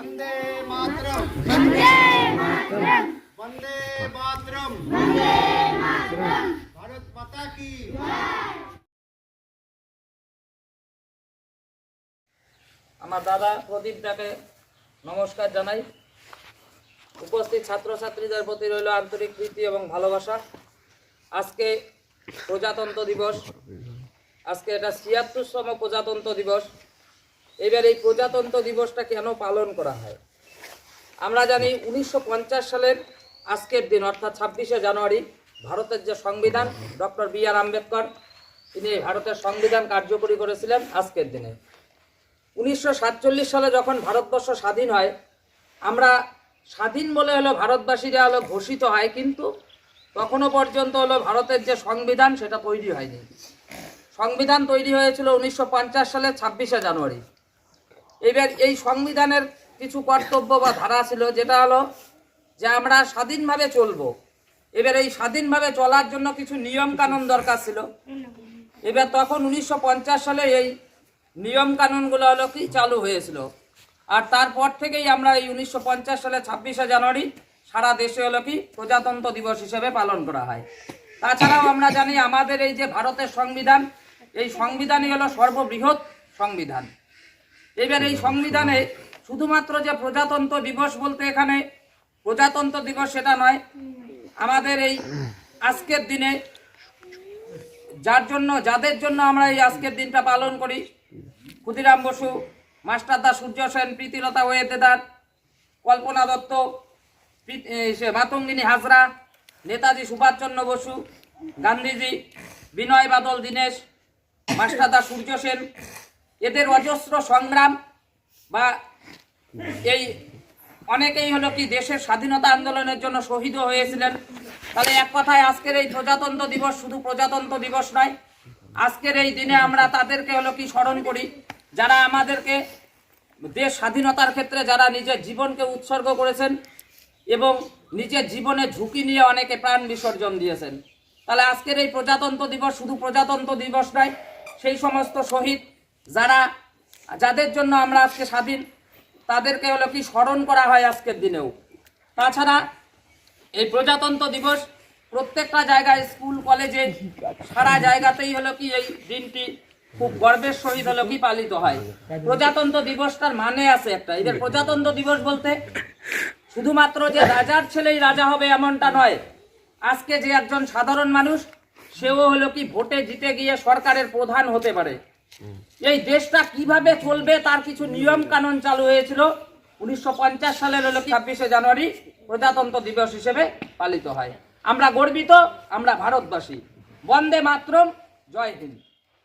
वंदे मातरम वंदे मातरम वंदे मातरम वंदे मातरम भारत माता की আমার দাদা প্রদীপ দাকে নমস্কার জানাই। উপস্থিত ছাত্রছাত্রীদের প্রতি রইল আন্তরিক প্রীতি এবং ভালোবাসা। আজকে প্রজাতন্ত্র দিবস, আজকে এটা ৭৬তম প্রজাতন্ত্র দিবস। এবার এই প্রজাতন্ত্র দিবসটা কেন পালন করা হয়? আমরা জানি ১৯৫০ সালের আজকের দিন অর্থাৎ ২৬শে জানুয়ারি ভারতের যে সংবিধান, ডক্টর বি.আর. আম্বেদকর তিনি ভারতের সংবিধান কার্যকরী করেছিলেন আজকের দিনে। ১৯৪৭ সালে যখন ভারতবর্ষ স্বাধীন হয়, আমরা স্বাধীন বলে হলো ভারতবাসীরা হলো ঘোষিত হয়, কিন্তু তখনও পর্যন্ত হলো ভারতের যে সংবিধান সেটা তৈরি হয়নি। সংবিধান তৈরি হয়েছিল ১৯৫০ সালের ২৬শে জানুয়ারি। এবার এই সংবিধানের কিছু কর্তব্য বা ধারা ছিল, যেটা হলো যে আমরা স্বাধীনভাবে চলবো। এবার এই স্বাধীনভাবে চলার জন্য কিছু নিয়ম কানুন দরকার ছিল। এবার তখন ১৯৫০ সালে এই নিয়ম কানুনগুলো হলো কি চালু হয়েছিল, আর তারপর থেকেই আমরা এই ১৯৫০ সালে ২৬শে জানুয়ারি সারা দেশে হলো কি প্রজাতন্ত্র দিবস হিসেবে পালন করা হয়। তাছাড়াও আমরা জানি আমাদের এই যে ভারতের সংবিধান, এই সংবিধানই হলো সর্ববৃহৎ সংবিধান। এবার এই সংবিধানে শুধুমাত্র যে প্রজাতন্ত্র দিবস বলতে এখানে প্রজাতন্ত্র দিবস সেটা নয়, আমাদের এই আজকের দিনে যাদের জন্য আমরা এই আজকের দিনটা পালন করি, ক্ষুদিরাম বসু, মাস্টারদা সূর্য সেন, প্রীতিলতা ওয়েদেদার, কল্পনা দত্ত, মাতঙ্গিনী হাজরা, নেতাজি সুভাষচন্দ্র বসু, গান্ধীজি, বিনয় বাদল দীনেশ, মাস্টারদা সূর্য সেন, এদের অজস্র সংগ্রাম বা এই অনেকেই হলো কি দেশের স্বাধীনতা আন্দোলনের জন্য শহীদও হয়েছিলেন। তাহলে এক কথায় আজকের এই প্রজাতন্ত্র দিবস শুধু প্রজাতন্ত্র দিবস নয়, আজকের এই দিনে আমরা তাদেরকে হলো কি স্মরণ করি যারা আমাদেরকে দেশ স্বাধীনতার ক্ষেত্রে যারা নিজের জীবনকে উৎসর্গ করেছেন এবং নিজের জীবনে ঝুঁকি নিয়ে অনেকে প্রাণ বিসর্জন দিয়েছেন। তাহলে আজকের এই প্রজাতন্ত্র দিবস শুধু প্রজাতন্ত্র দিবস নয়, সেই সমস্ত শহীদ যাদের জন্য আমরা আজকে স্বাধীন, তাদেরকে হলো কি স্মরণ করা হয় আজকের দিনেও। তাছাড়া এই প্রজাতন্ত্র দিবস প্রত্যেকটা জায়গায়, স্কুল কলেজে, সারা জায়গাতেই হলো কি এই দিনটি খুব গর্বের সহিত হলো কি পালিত হয়। প্রজাতন্ত্র দিবসটার মানে আছে একটা। এদের প্রজাতন্ত্র দিবস বলতে শুধুমাত্র যে রাজার ছেলেই রাজা হবে এমনটা নয়, আজকে যে একজন সাধারণ মানুষ সেও হলো কি ভোটে জিতে গিয়ে সরকারের প্রধান হতে পারে। এই দেশটা কিভাবে চলবে তার কিছু নিয়ম কানুন চালু হয়েছিল ১৯৫০ সালের হলো কি ২৬শে জানুয়ারি প্রজাতন্ত্র দিবস হিসেবে পালিত হয়। আমরা গর্বিত, আমরা ভারতবাসী। বন্দে মাতরম, জয় হিন্দ।